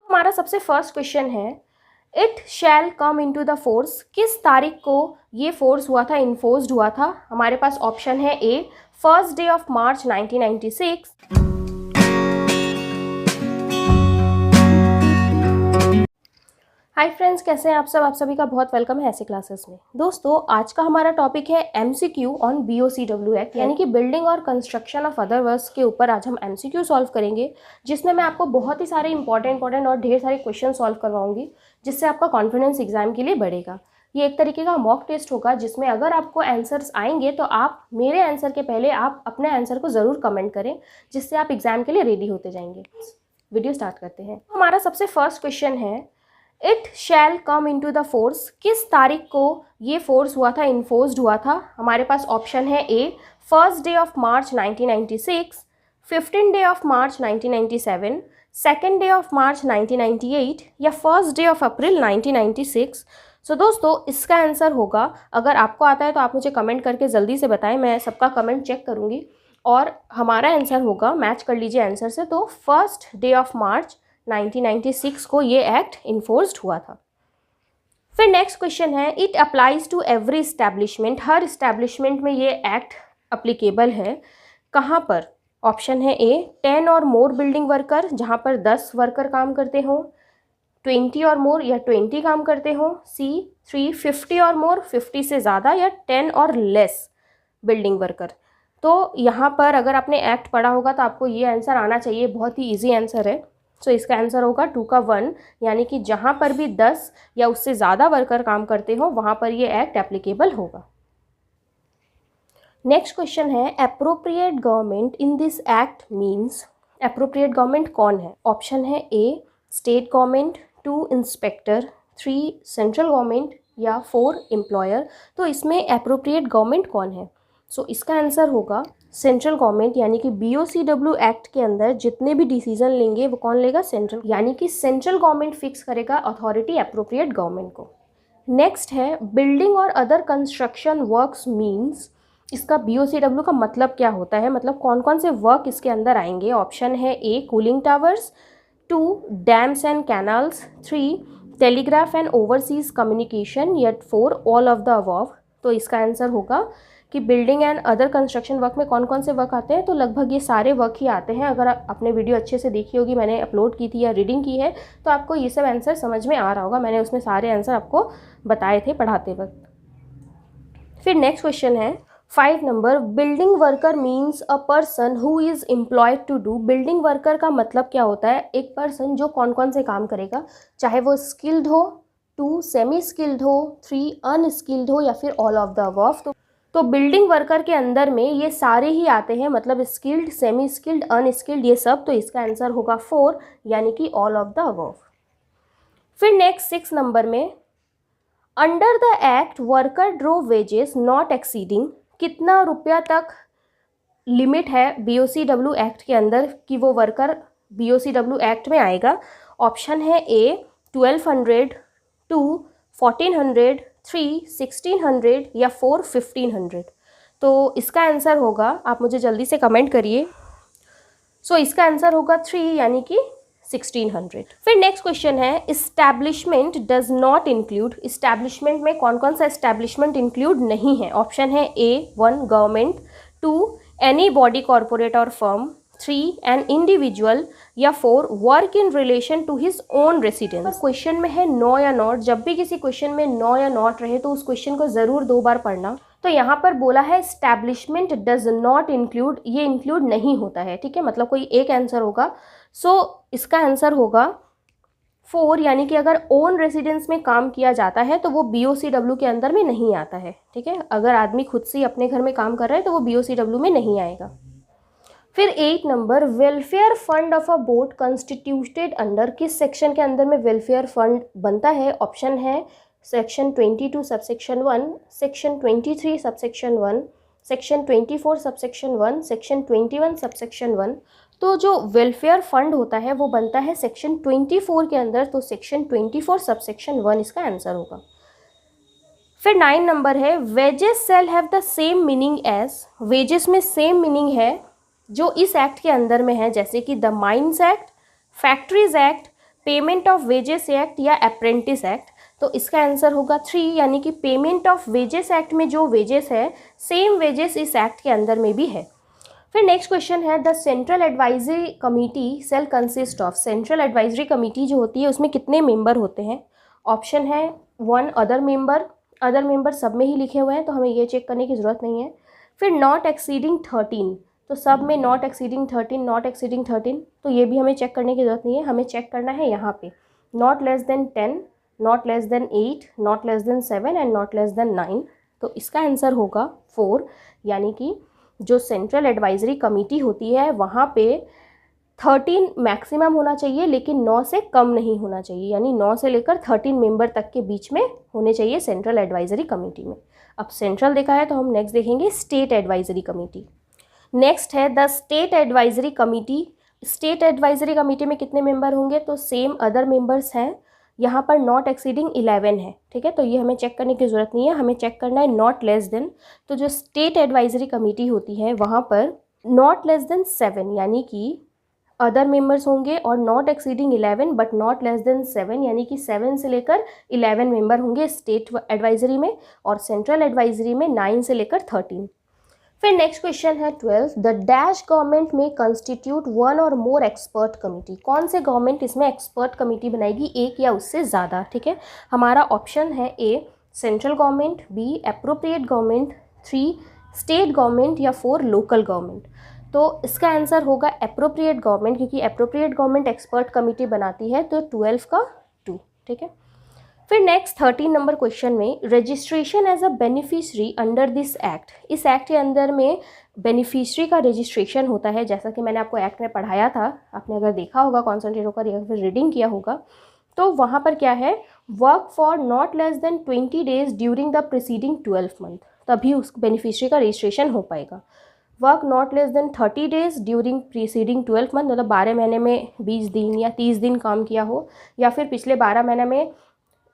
हमारा सबसे first question है, it shall come into the force. किस तारीख को ये फोर्स हुआ था, इन्फोर्स्ड हुआ था? हमारे पास ऑप्शन है A, first day of March 1996। Hi friends, कैसे हैं आप सब? आप सभी का बहुत वेलकम है ऐसे क्लासेस में। दोस्तों, आज का हमारा टॉपिक है एमसीक्यू ऑन बीओसीडब्ल्यू एक्ट, यानी कि बिल्डिंग और कंस्ट्रक्शन ऑफ अदर वर्क्स के ऊपर आज हम एमसीक्यू सॉल्व करेंगे, जिसमें मैं आपको बहुत ही सारे इंपॉर्टेंट और ढेर सारे क्वेश्चन सॉल्व करवाऊंगी, जिससे आपका कॉन्फिडेंस एग्जाम के लिए बढ़ेगा। ये एक तरीके का मॉक टेस्ट होगा, जिसमें अगर आपको आंसर्स आएंगे तो आप मेरे आंसर के पहले आप अपने आंसर को ज़रूर कमेंट करें, जिससे आप एग्जाम के लिए रेडी होते जाएंगे। वीडियो स्टार्ट करते हैं। हमारा सबसे फर्स्ट क्वेश्चन है, it shall come into the force. किस तारीख को ये फोर्स हुआ था, इन्फोर्स्ड हुआ था? हमारे पास ऑप्शन है A, first day of March 1996, 15 day of March 1997, second day of March 1998 या first day of April 1996। So दोस्तों, इसका आंसर होगा, अगर आपको आता है तो आप मुझे कमेंट करके जल्दी से बताएं, मैं सबका कमेंट चेक करूँगी। और हमारा आंसर होगा, मैच कर लीजिए आंसर से, तो फर्स्ट डे ऑफ मार्च 1996 को ये एक्ट इन्फोर्स्ड हुआ था। फिर नेक्स्ट क्वेश्चन है, it applies to every establishment. हर इस्टेब्लिशमेंट में ये एक्ट अप्लीकेबल है। कहाँ पर? ऑप्शन है ए, 10 और मोर बिल्डिंग वर्कर, जहाँ पर 10 वर्कर काम करते हों, 20 और मोर या 20 काम करते हों, सी 350 और मोर, 50 से ज़्यादा, या 10 और लेस बिल्डिंग वर्कर। तो यहाँ पर अगर आपने एक्ट पढ़ा होगा तो आपको ये आंसर आना चाहिए, बहुत ही ईजी आंसर है। सो इसका आंसर होगा 2 का 1, यानी कि जहाँ पर भी 10 या उससे ज़्यादा वर्कर काम करते हो वहाँ पर ये एक्ट एप्लीकेबल होगा। नेक्स्ट क्वेश्चन है, appropriate government in this act means. Appropriate government कौन है? ऑप्शन है A, state government, 2 inspector, 3 central government या 4 एम्प्लॉयर। तो इसमें एप्रोप्रिएट गवर्नमेंट कौन है? सो इसका आंसर होगा सेंट्रल गवर्नमेंट, यानी कि बीओसीडब्ल्यू एक्ट के अंदर जितने भी डिसीजन लेंगे वो कौन लेगा? सेंट्रल, यानी कि सेंट्रल गवर्नमेंट फिक्स करेगा अथॉरिटी एप्रोप्रिएट गवर्नमेंट को। नेक्स्ट है, बिल्डिंग और अदर कंस्ट्रक्शन वर्क्स मीन्स। इसका बीओसीडब्ल्यू का मतलब क्या होता है, मतलब कौन कौन से वर्क इसके अंदर आएंगे? ऑप्शन है A, cooling towers, 2 dams and canals, 3 telegraph and overseas communication, या 4 ऑल ऑफ द अबव। तो इसका आंसर होगा कि building and other construction work में कौन कौन से वर्क आते हैं, तो लगभग ये सारे वर्क ही आते हैं। अगर आपने वीडियो अच्छे से देखी होगी, मैंने अपलोड की थी या रीडिंग की है, तो आपको ये सब आंसर समझ में आ रहा होगा। मैंने उसमें सारे आंसर आपको बताए थे पढ़ाते वक्त। फिर नेक्स्ट क्वेश्चन है 5 number, building worker means a person who is employed to do. Building worker का मतलब क्या होता है? एक पर्सन जो कौन कौन से काम करेगा, चाहे वो स्किल्ड हो, 2 सेमी स्किल्ड हो, 3 अनस्किल्ड हो, या फिर ऑल ऑफ द अबव। तो बिल्डिंग वर्कर के अंदर में ये सारे ही आते हैं, मतलब स्किल्ड, सेमी स्किल्ड, अनस्किल्ड, ये सब। तो इसका आंसर होगा 4, यानी कि ऑल ऑफ द अबव। फिर नेक्स्ट 6 नंबर में, under the act worker draw wages not exceeding. कितना रुपया तक लिमिट है बीओसीडब्ल्यू एक्ट के अंदर कि वो वर्कर बीओसीडब्ल्यू एक्ट में आएगा? ऑप्शन है ए, 1200, 2 1400, 3 1600 या 4 1500। तो इसका आंसर होगा, आप मुझे जल्दी से कमेंट करिए। सो इसका आंसर होगा 3, यानी कि 1600। फिर नेक्स्ट क्वेश्चन है, establishment does not include. Establishment में कौन कौन सा इस्टेब्लिशमेंट इंक्लूड नहीं है? ऑप्शन है A, 1 government, 2 any body corporate और फर्म, 3 एन इंडिविजुअल, या 4 work in relation to his own residence. Question में है नो या नॉट। जब भी किसी क्वेश्चन में नो या नॉट रहे तो उस क्वेश्चन को ज़रूर 2 बार पढ़ना। तो यहाँ पर बोला है एस्टैब्लिशमेंट डज नॉट इंक्लूड, ये इंक्लूड नहीं होता है, ठीक है, मतलब कोई एक आंसर होगा। सो इसका आंसर होगा 4, यानी कि अगर ओन रेसिडेंस में काम किया जाता है तो वो बीओसीडब्ल्यू के अंदर में नहीं आता है, ठीक है। अगर आदमी खुद से अपने घर में काम कर रहा है तो वो बीओसीडब्ल्यू में नहीं आएगा। फिर 8 number, welfare fund of a board constituted under. किस सेक्शन के अंदर में वेलफेयर फंड बनता है? ऑप्शन है section 22 subsection 1, section 23 subsection 1, section 24 subsection 1, section 21 subsection 1। तो जो वेलफेयर फंड होता है वो बनता है सेक्शन 24 के अंदर, तो सेक्शन 24 सबसेक्शन 1 इसका आंसर होगा। फिर 9 नंबर है, wages shall have the same meaning as. Wages में सेम मीनिंग है जो इस एक्ट के अंदर में है, जैसे कि the mines act, factories act, payment of wages act या अप्रेंटिस एक्ट। तो इसका आंसर होगा 3, यानी कि पेमेंट ऑफ वेजेस एक्ट में जो वेजेस है सेम वेजेस इस एक्ट के अंदर में भी है। फिर नेक्स्ट क्वेश्चन है, the central advisory committee shall consist of. Central advisory committee जो होती है उसमें कितने मेंबर होते हैं? ऑप्शन है 1 अदर मेंबर सब में ही लिखे हुए हैं तो हमें ये चेक करने की ज़रूरत नहीं है। फिर नॉट एक्सीडिंग 13, तो सब में नॉट एक्सीडिंग 13, तो ये भी हमें चेक करने की ज़रूरत नहीं है। हमें चेक करना है यहाँ पे not less then 10, not less then 8, not less then 7 and not less then 9। तो इसका आंसर होगा 4, यानी कि जो सेंट्रल एडवाइजरी कमेटी होती है वहाँ पे 13 मैक्सिमम होना चाहिए, लेकिन 9 से कम नहीं होना चाहिए, यानी 9 से लेकर 13 मेंबर तक के बीच में होने चाहिए सेंट्रल एडवाइजरी कमेटी में। अब सेंट्रल देखा है तो हम नेक्स्ट देखेंगे स्टेट एडवाइजरी कमेटी। नेक्स्ट है the state advisory committee. State advisory committee में कितने मेंबर होंगे? तो सेम अदर मेंबर्स हैं, यहाँ पर नॉट एक्सीडिंग 11 है, ठीक है। तो ये हमें चेक करने की ज़रूरत नहीं है, हमें चेक करना है नॉट लेस देन। तो जो स्टेट एडवाइजरी कमेटी होती है वहाँ पर नॉट लेस देन 7, यानी कि अदर मेंबर्स होंगे, और not exceeding 11 but not less then 7, यानी कि 7 से लेकर 11 मेंबर होंगे स्टेट एडवाइजरी में, और सेंट्रल एडवाइजरी में 9 से लेकर 13। फिर नेक्स्ट क्वेश्चन है 12, द डैश गवर्नमेंट में कंस्टिट्यूट 1 और मोर एक्सपर्ट कमेटी। कौन से गवर्नमेंट इसमें एक्सपर्ट कमेटी बनाएगी? एक या उससे ज़्यादा, ठीक है। हमारा ऑप्शन है A central government, B appropriate government, 3 state government, या 4 लोकल गवर्नमेंट। तो इसका आंसर होगा एप्रोप्रिएट गवर्नमेंट, क्योंकि एप्रोप्रिएट गवर्नमेंट एक्सपर्ट कमेटी बनाती है, तो 12 का 2, ठीक है। फिर नेक्स्ट 13 नंबर क्वेश्चन में registration as a beneficiary under this act. इस एक्ट के अंदर में बेनिफिशरी का रजिस्ट्रेशन होता है, जैसा कि मैंने आपको एक्ट में पढ़ाया था, आपने अगर देखा होगा कॉन्सेंट्रेट होकर या फिर रीडिंग किया होगा, तो वहाँ पर क्या है, work for not less then 20 days during the preceding 12 month, तभी उस बेनिफिशरी का रजिस्ट्रेशन हो पाएगा। Work not less then 30 days during preceding 12 month, मतलब 12 महीने में 20 दिन या 30 दिन काम किया हो, या फिर पिछले 12 महीने में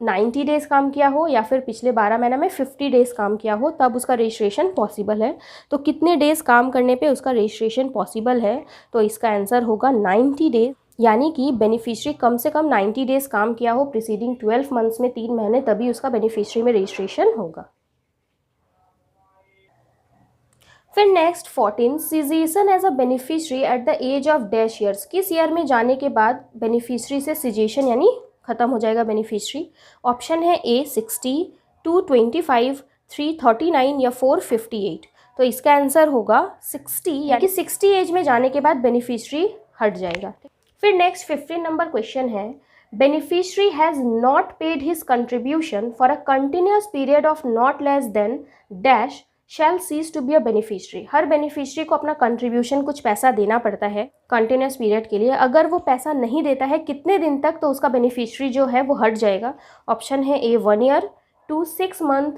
90 डेज़ काम किया हो, या फिर पिछले 12 महीने में 50 डेज़ काम किया हो, तब उसका रजिस्ट्रेशन पॉसिबल है। तो कितने डेज़ काम करने पे उसका रजिस्ट्रेशन पॉसिबल है? तो इसका आंसर होगा 90 डेज, यानी कि बेनिफिशरी कम से कम 90 डेज़ काम किया हो प्रीसीडिंग 12 मंथ्स में 3 महीने, तभी उसका बेनिफिशरी में रजिस्ट्रेशन होगा। फिर next 14, cessation as a beneficiary at the age of dash years. किस ईयर में जाने के बाद बेनिफिशरी से सीजेशन यानी खत्म हो जाएगा बेनिफिशरी? ऑप्शन है ए 60, 2 25, 3 39 या 4 58। तो इसका आंसर होगा 60, यानी कि 60 एज में जाने के बाद बेनिफिशरी हट जाएगा। फिर नेक्स्ट 15 नंबर क्वेश्चन है, beneficiary has not paid his contribution for a continuous period of not less than dash shall cease to be a beneficiary. हर बेनिफिशरी को अपना कंट्रीब्यूशन कुछ पैसा देना पड़ता है कंटिन्यूस पीरियड के लिए। अगर वो पैसा नहीं देता है कितने दिन तक, तो उसका बेनिफिशरी जो है वो हट जाएगा। ऑप्शन है ए 1 ईयर, 2 6 मंथ,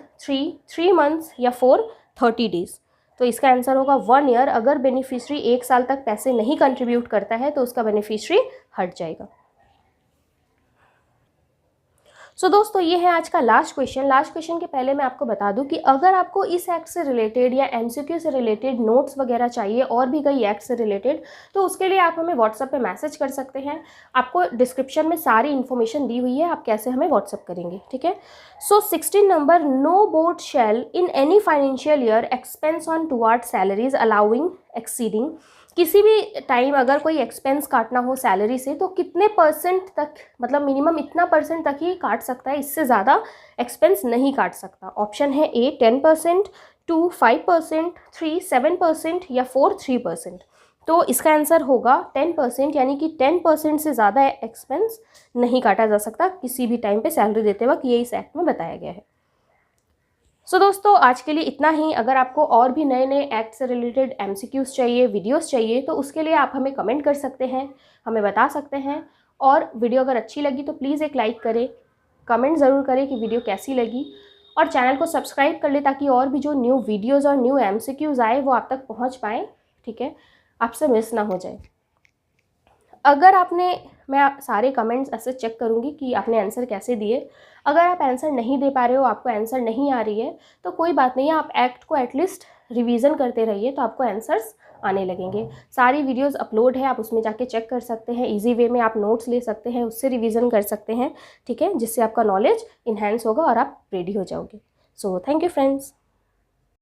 3 मंथ्स या 4 30 डेज। तो इसका आंसर होगा 1 ईयर। अगर बेनिफिशरी 1 साल तक पैसे नहीं कंट्रीब्यूट करता है तो उसका बेनिफिशरी हट जाएगा। सो दोस्तों ये है आज का लास्ट क्वेश्चन। लास्ट क्वेश्चन के पहले मैं आपको बता दूं कि अगर आपको इस एक्ट से रिलेटेड या एमसीक्यू से रिलेटेड नोट्स वगैरह चाहिए और भी कई एक्ट से रिलेटेड, तो उसके लिए आप हमें व्हाट्सएप पे मैसेज कर सकते हैं। आपको डिस्क्रिप्शन में सारी इन्फॉर्मेशन दी हुई है, आप कैसे हमें व्हाट्सएप करेंगे, ठीक है। So 16 number, no board shall in any financial year expense on toward salaries allowing exceeding. किसी भी टाइम अगर कोई एक्सपेंस काटना हो सैलरी से तो कितने परसेंट तक, मतलब मिनिमम इतना परसेंट तक ही काट सकता है, इससे ज़्यादा एक्सपेंस नहीं काट सकता। ऑप्शन है ए 10%, 2 5%, 3 7% या 4 3%। तो इसका आंसर होगा 10%, यानी कि 10% से ज़्यादा एक्सपेंस नहीं काटा जा सकता किसी भी टाइम पे सैलरी देते वक्त, ये इस एक्ट में बताया गया है। सो दोस्तों आज के लिए इतना ही। अगर आपको और भी नए नए एक्ट से रिलेटेड एमसीक्यूज़ चाहिए, वीडियोस चाहिए, तो उसके लिए आप हमें कमेंट कर सकते हैं, हमें बता सकते हैं। और वीडियो अगर अच्छी लगी तो प्लीज़ एक लाइक करें, कमेंट ज़रूर करें कि वीडियो कैसी लगी, और चैनल को सब्सक्राइब कर लें ताकि और भी जो न्यू वीडियोज़ और न्यू एमसीक्यूज़ आए वो आप तक पहुँच पाएँ, ठीक है, आपसे मिस ना हो जाए। अगर आपने, मैं सारे कमेंट्स ऐसे चेक करूँगी कि आपने आंसर कैसे दिए। अगर आप आंसर नहीं दे पा रहे हो, आपको आंसर नहीं आ रही है, तो कोई बात नहीं है, आप एक्ट को एटलीस्ट रिवीजन करते रहिए तो आपको आंसर्स आने लगेंगे। सारी वीडियोस अपलोड है, आप उसमें जाके चेक कर सकते हैं। इजी वे में आप नोट्स ले सकते हैं, उससे रिवीजन कर सकते हैं, ठीक है, जिससे आपका नॉलेज इन्हेंस होगा और आप रेडी हो जाओगे। So thank you friends.